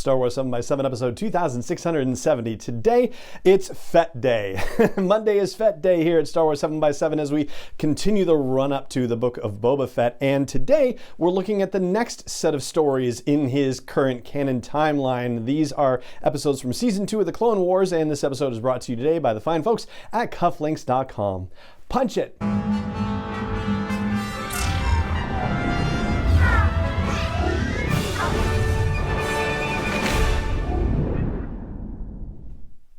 Star Wars 7 by 7 episode 2670. Today, it's Fettday. Monday is Fettday here at Star Wars 7 by 7 as we continue the run-up to the book of Boba Fett. And today, we're looking at the next set of stories in his current canon timeline. These are episodes from Season 2 of the Clone Wars, and this episode is brought to you today by the fine folks at cufflinks.com. Punch it!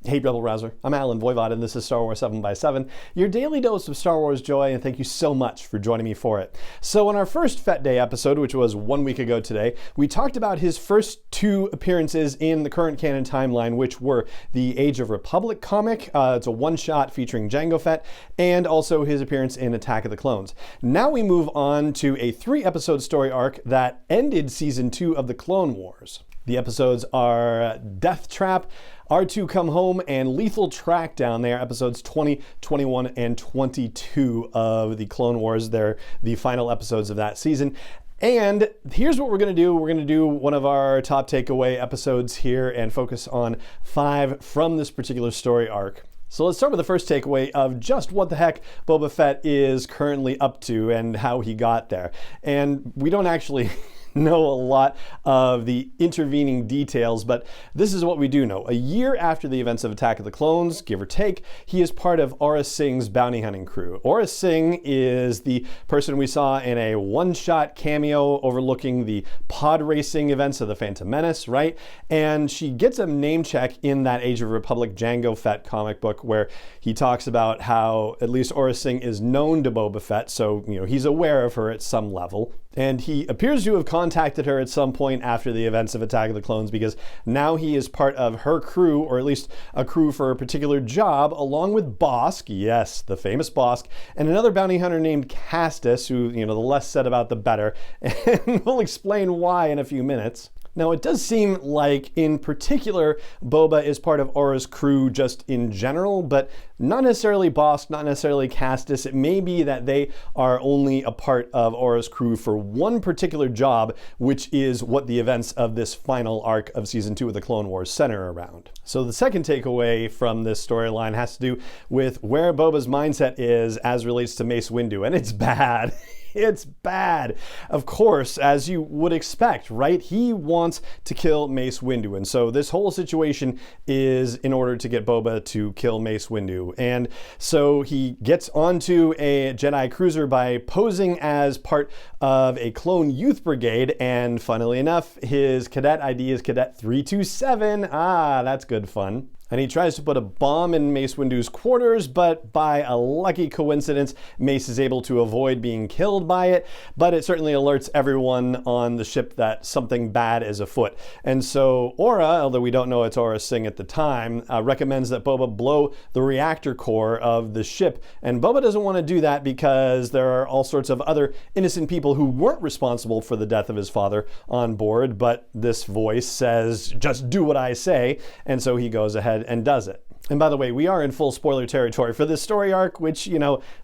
Hey Rebel Rouser, I'm Alan Voivod and this is Star Wars 7 by 7, your daily dose of Star Wars joy, and thank you so much for joining me for it. So in our first Fettday episode, which was 1 week ago today, we talked about his first two appearances in the current canon timeline, which were the Age of Republic comic, it's a one-shot featuring Jango Fett, and also his appearance in Attack of the Clones. Now we move on to a 3-episode story arc that ended Season 2 of the Clone Wars. The episodes are Death Trap, R2 Come Home, and Lethal Trackdown. They are episodes 20, 21, and 22 of the Clone Wars. They're the final episodes of that season. And here's what we're going to do. We're going to do one of our top takeaway episodes here and focus on 5 from this particular story arc. So let's start with the first takeaway of just what the heck Boba Fett is currently up to and how he got there. And we don't actually know a lot of the intervening details, but this is what we do know. A year after the events of Attack of the Clones, give or take, he is part of Aurra Sing's bounty hunting crew. Aurra Sing is the person we saw in a one-shot cameo overlooking the pod racing events of the Phantom Menace, right? And she gets a name check in that Age of Republic Jango Fett comic book where he talks about how at least Aurra Sing is known to Boba Fett, so he's aware of her at some level. And he appears to have contacted her at some point after the events of Attack of the Clones because now he is part of her crew, or at least a crew for a particular job, along with Bosk, yes, the famous Bosk, and another bounty hunter named Castus, who, the less said about the better, and we'll explain why in a few minutes. Now, it does seem like, in particular, Boba is part of Aurra's crew just in general, but not necessarily Bosk, not necessarily Castus. It may be that they are only a part of Aurra's crew for one particular job, which is what the events of this final arc of Season 2 of the Clone Wars center around. So the second takeaway from this storyline has to do with where Boba's mindset is as relates to Mace Windu, and it's bad. It's bad. Of course, as you would expect, right? He wants to kill Mace Windu. And so this whole situation is in order to get Boba to kill Mace Windu. And so he gets onto a Jedi cruiser by posing as part of a clone youth brigade. And funnily enough, his cadet ID is Cadet 327. Ah, that's good fun. And he tries to put a bomb in Mace Windu's quarters, but by a lucky coincidence, Mace is able to avoid being killed by it, but it certainly alerts everyone on the ship that something bad is afoot. And so Aurra, although we don't know it's Aurra Sing at the time, recommends that Boba blow the reactor core of the ship. And Boba doesn't want to do that because there are all sorts of other innocent people who weren't responsible for the death of his father on board, but this voice says, just do what I say. And so he goes ahead and does it. And by the way, we are in full spoiler territory for this story arc, which,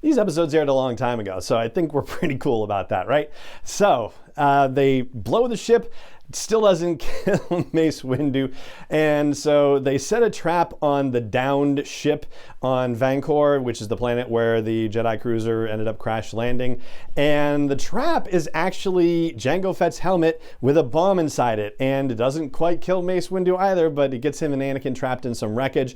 these episodes aired a long time ago, so I think we're pretty cool about that, right? So, they blow the ship. Still doesn't kill Mace Windu, and so they set a trap on the downed ship on Vancor, which is the planet where the Jedi cruiser ended up crash landing, and the trap is actually Jango Fett's helmet with a bomb inside it, and it doesn't quite kill Mace Windu either, but it gets him and Anakin trapped in some wreckage.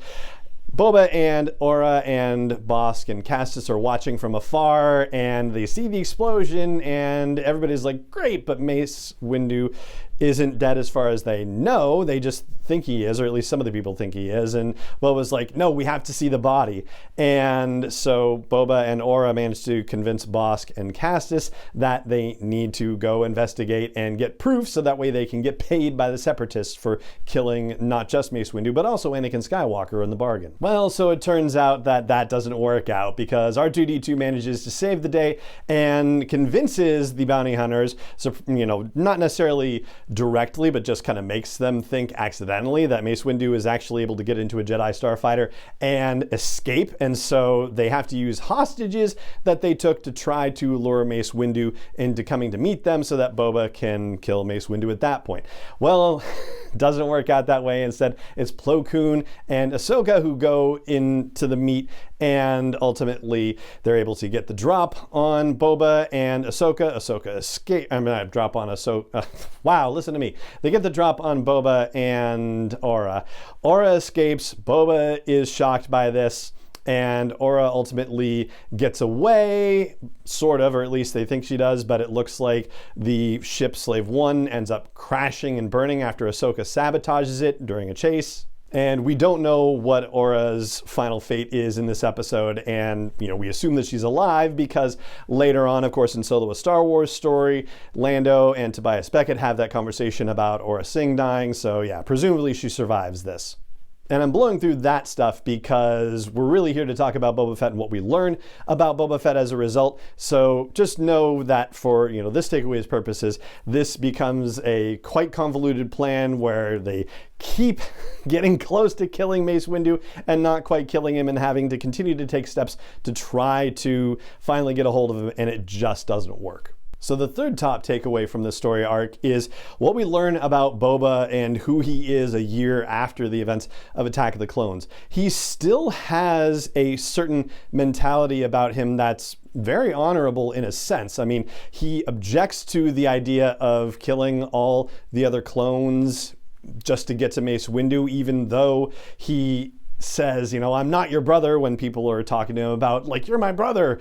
Boba and Aurra and Bosk and Castus are watching from afar, and they see the explosion, and everybody's like, great, but Mace Windu isn't dead as far as they know. They just think he is, or at least some of the people think he is. And Boba's like, no, we have to see the body. And so Boba and Aurra managed to convince Bosk and Castus that they need to go investigate and get proof so that way they can get paid by the Separatists for killing not just Mace Windu, but also Anakin Skywalker in the bargain. Well, so it turns out that that doesn't work out because R2-D2 manages to save the day and convinces the bounty hunters, so, not necessarily directly, but just kind of makes them think accidentally that Mace Windu is actually able to get into a Jedi starfighter and escape. And so they have to use hostages that they took to try to lure Mace Windu into coming to meet them so that Boba can kill Mace Windu at that point. Well, doesn't work out that way. Instead, it's Plo Koon and Ahsoka who go into the meet, and ultimately they're able to get the drop on Boba and Ahsoka. Ahsoka escape. I'm gonna drop on Ahsoka. Wow, listen to me. They get the drop on Boba and Aurra. Aurra escapes. Boba is shocked by this, and Aurra ultimately gets away, sort of, or at least they think she does, but it looks like the ship Slave One ends up crashing and burning after Ahsoka sabotages it during a chase. And we don't know what Aurra's final fate is in this episode, and we assume that she's alive because later on, of course, in Solo: A Star Wars Story, Lando and Tobias Beckett have that conversation about Aurra Sing dying, so yeah, presumably she survives this. And I'm blowing through that stuff because we're really here to talk about Boba Fett and what we learn about Boba Fett as a result. So just know that for this takeaway's purposes, this becomes a quite convoluted plan where they keep getting close to killing Mace Windu and not quite killing him, and having to continue to take steps to try to finally get a hold of him, and it just doesn't work. So the third top takeaway from this story arc is what we learn about Boba and who he is a year after the events of Attack of the Clones. He still has a certain mentality about him that's very honorable in a sense. I mean, he objects to the idea of killing all the other clones just to get to Mace Windu, even though he says, I'm not your brother, when people are talking to him about, like, you're my brother.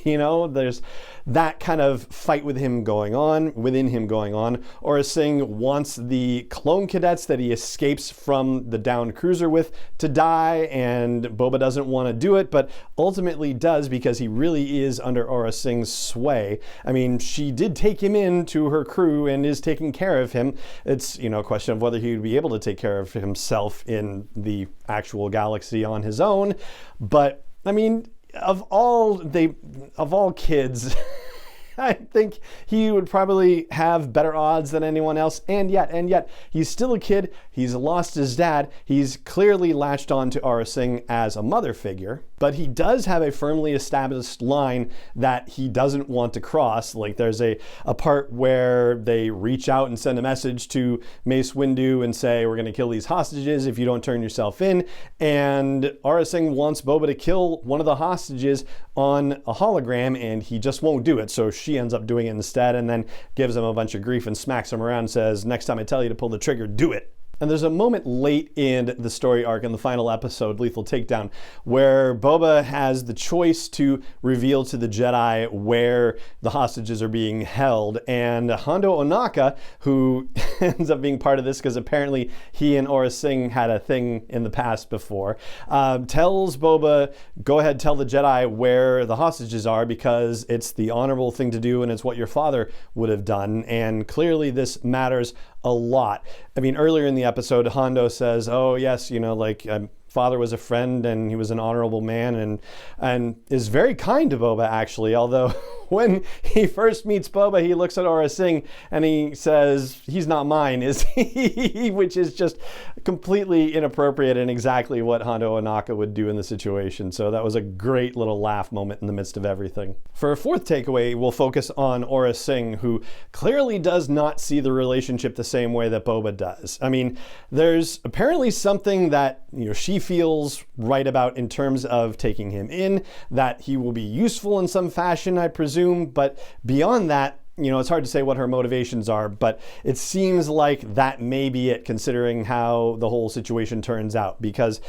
There's that kind of fight within him going on. Aurra Sing wants the clone cadets that he escapes from the downed cruiser with to die, and Boba doesn't want to do it, but ultimately does because he really is under Aurra Sing's sway. I mean, she did take him into her crew and is taking care of him. It's, a question of whether he would be able to take care of himself in the actual galaxy on his own. But, I mean, of all kids, I think he would probably have better odds than anyone else. And yet, he's still a kid. He's lost his dad. He's clearly latched on to Aurra Sing as a mother figure. But he does have a firmly established line that he doesn't want to cross. Like, there's a part where they reach out and send a message to Mace Windu and say, we're going to kill these hostages if you don't turn yourself in. And Aurra Sing wants Boba to kill one of the hostages on a hologram, and he just won't do it. So she ends up doing it instead, and then gives him a bunch of grief and smacks him around and says, next time I tell you to pull the trigger, do it. And there's a moment late in the story arc in the final episode, Lethal Takedown, where Boba has the choice to reveal to the Jedi where the hostages are being held. And Hondo Ohnaka, who ends up being part of this because apparently he and Aurra Sing had a thing in the past before, tells Boba, go ahead, tell the Jedi where the hostages are because it's the honorable thing to do and it's what your father would have done. And clearly this matters a lot. I mean, earlier in the episode, Hondo says, oh yes, father was a friend and he was an honorable man, and is very kind to Boba, actually, although when he first meets Boba, he looks at Aurra Sing and he says, he's not mine, is he? Which is just completely inappropriate and exactly what Hondo Ohnaka would do in the situation. So that was a great little laugh moment in the midst of everything. For a fourth takeaway, we'll focus on Aurra Sing, who clearly does not see the relationship the same way that Boba does. I mean, there's apparently something that she feels right about in terms of taking him in, that he will be useful in some fashion, I presume, but beyond that, it's hard to say what her motivations are, but it seems like that may be it, considering how the whole situation turns out, because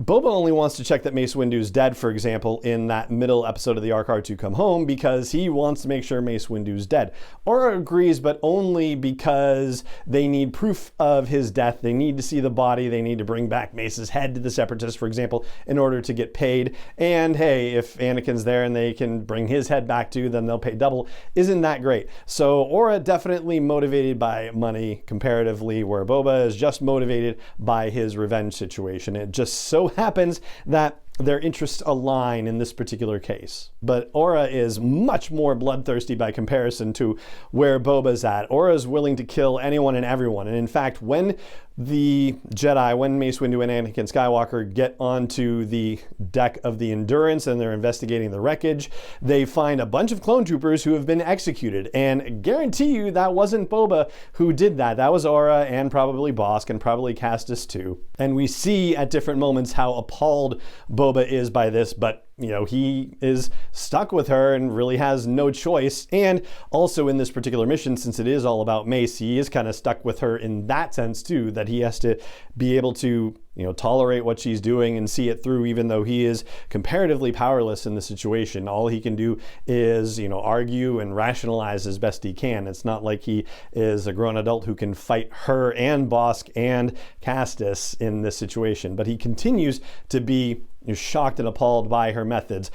Boba only wants to check that Mace Windu's dead, for example, in that middle episode of the Arc R2 Come Home, because he wants to make sure Mace Windu's dead. Aurra agrees, but only because they need proof of his death. They need to see the body. They need to bring back Mace's head to the Separatists, for example, in order to get paid. And hey, if Anakin's there and they can bring his head back too, then they'll pay double. Isn't that great? So Aurra definitely motivated by money comparatively, where Boba is just motivated by his revenge situation. It just so happens that their interests align in this particular case. But Aurra is much more bloodthirsty by comparison to where Boba's at. Aurra is willing to kill anyone and everyone. And in fact, when the Jedi, when Mace Windu and Anakin Skywalker get onto the deck of the Endurance and they're investigating the wreckage, they find a bunch of clone troopers who have been executed. And guarantee you that wasn't Boba who did that. That was Aurra and probably Bossk and probably Castus too. And we see at different moments how appalled Boba is by this, but he is stuck with her and really has no choice. And also in this particular mission, since it is all about Mace, he is kind of stuck with her in that sense too, that he has to be able to tolerate what she's doing and see it through, even though he is comparatively powerless in the situation. All he can do is, argue and rationalize as best he can. It's not like he is a grown adult who can fight her and Bossk and Castus in this situation, but he continues to be shocked and appalled by her methods.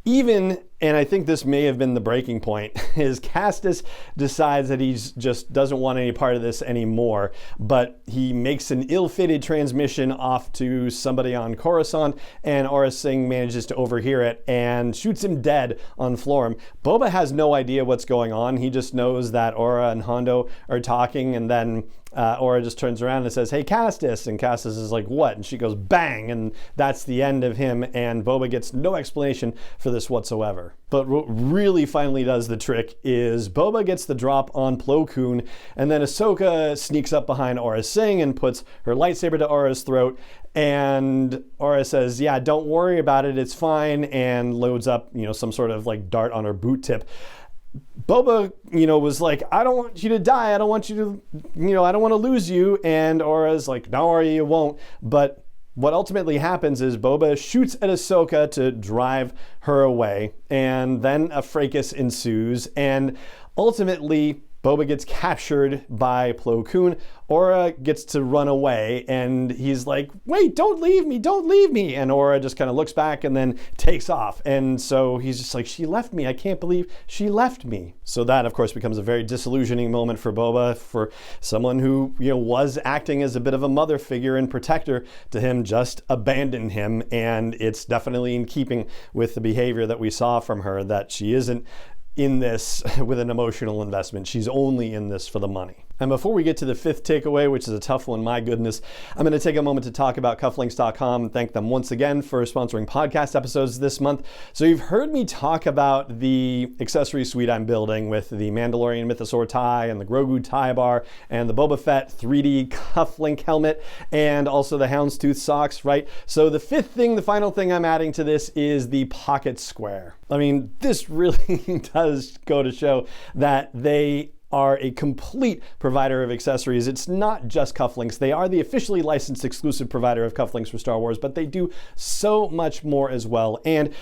Even, and I think this may have been the breaking point, is Castus decides that he just doesn't want any part of this anymore, but he makes an ill-fated transmission off to somebody on Coruscant, and Aurra Sing manages to overhear it and shoots him dead on Florim. Boba has no idea what's going on. He just knows that Aurra and Hondo are talking, and then Aurra just turns around and says, "Hey, Castus," and Castus is like, "What?" And she goes, "Bang," and that's the end of him, and Boba gets no explanation for this whatsoever. But what really finally does the trick is Boba gets the drop on Plo Koon, and then Ahsoka sneaks up behind Aurra Sing and puts her lightsaber to Aurra's throat, and Aurra says, "Yeah, don't worry about it, it's fine," and loads up, some sort of like dart on her boot tip. Boba, was like, "I don't want you to die. I don't want you to, I don't want to lose you." And Aura's like, "Don't worry, you won't." But what ultimately happens is Boba shoots at Ahsoka to drive her away. And then a fracas ensues. And ultimately, Boba gets captured by Plo Koon. Aurra gets to run away, and he's like, "Wait, don't leave me, don't leave me." And Aurra just kind of looks back and then takes off. And so he's just like, "She left me. I can't believe she left me." So that, of course, becomes a very disillusioning moment for Boba, for someone who, was acting as a bit of a mother figure and protector to him, just abandon him. And it's definitely in keeping with the behavior that we saw from her, that she isn't in this with an emotional investment. She's only in this for the money. And before we get to the fifth takeaway, which is a tough one, my goodness, I'm going to take a moment to talk about cufflinks.com and thank them once again for sponsoring podcast episodes this month. So you've heard me talk about the accessory suite I'm building with the Mandalorian Mythosaur tie and the Grogu tie bar and the Boba Fett 3D cufflink helmet and also the Houndstooth socks, right? So the fifth thing, the final thing I'm adding to this is the pocket square. I mean, this really does go to show that they are a complete provider of accessories. It's not just cufflinks. They are the officially licensed exclusive provider of cufflinks for Star Wars, but they do so much more as well. And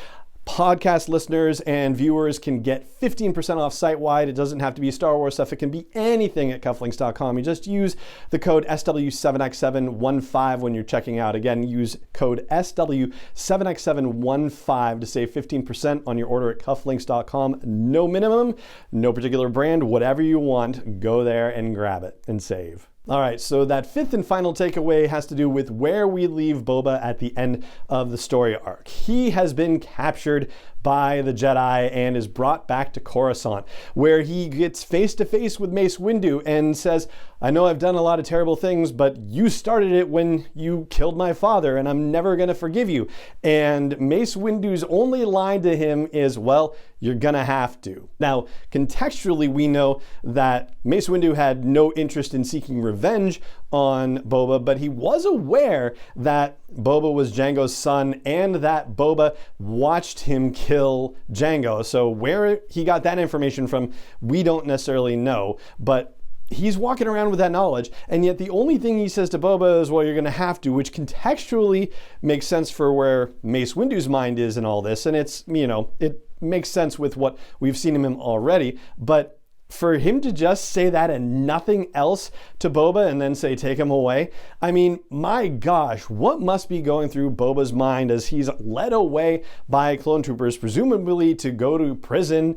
podcast listeners and viewers can get 15% off site-wide. It doesn't have to be Star Wars stuff. It can be anything at cufflinks.com. You just use the code SW7X715 when you're checking out. Again, use code SW7X715 to save 15% on your order at cufflinks.com. No minimum, no particular brand, whatever you want, go there and grab it and save. All right, so that fifth and final takeaway has to do with where we leave Boba at the end of the story arc. He has been captured by the Jedi and is brought back to Coruscant, where he gets face to face with Mace Windu and says, "I know I've done a lot of terrible things, but you started it when you killed my father, and I'm never going to forgive you." And Mace Windu's only line to him is, "Well, you're going to have to." Now, contextually, we know that Mace Windu had no interest in seeking revenge on Boba, but he was aware that Boba was Jango's son and that Boba watched him kill Jango. So where he got that information from, we don't necessarily know, but he's walking around with that knowledge, and yet the only thing he says to Boba is, "Well, you're going to have to," which contextually makes sense for where Mace Windu's mind is in all this, and it's, it makes sense with what we've seen in him already, but for him to just say that and nothing else to Boba and then say, "Take him away," I mean, my gosh, what must be going through Boba's mind as he's led away by clone troopers, presumably to go to prison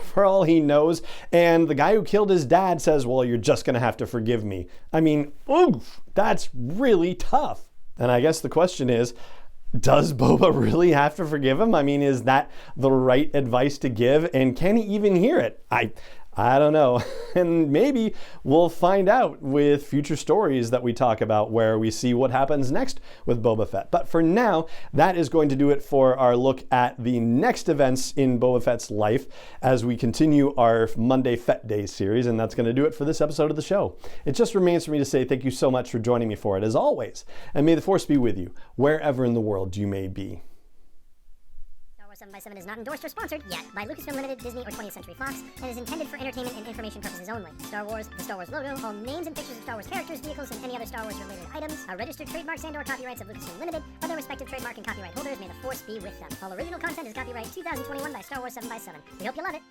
for all he knows, and the guy who killed his dad says, "Well, you're just going to have to forgive me." I mean, oof, that's really tough. And I guess the question is, Does Boba really have to forgive him? I mean, is that the right advice to give? And can he even hear it? I don't know. And maybe we'll find out with future stories that we talk about where we see what happens next with Boba Fett. But for now, that is going to do it for our look at the next events in Boba Fett's life as we continue our Monday Fettday series. And that's going to do it for this episode of the show. It just remains for me to say thank you so much for joining me for it, as always. And may the Force be with you, wherever in the world you may be. 7x7 is not endorsed or sponsored yet by Lucasfilm Limited, Disney, or 20th Century Fox, and is intended for entertainment and information purposes only. Star Wars, the Star Wars logo, all names and pictures of Star Wars characters, vehicles, and any other Star Wars related items are registered trademarks and/or copyrights of Lucasfilm Limited, or their respective trademark and copyright holders. May the Force be with them. All original content is copyright 2021 by Star Wars 7x7. We hope you love it.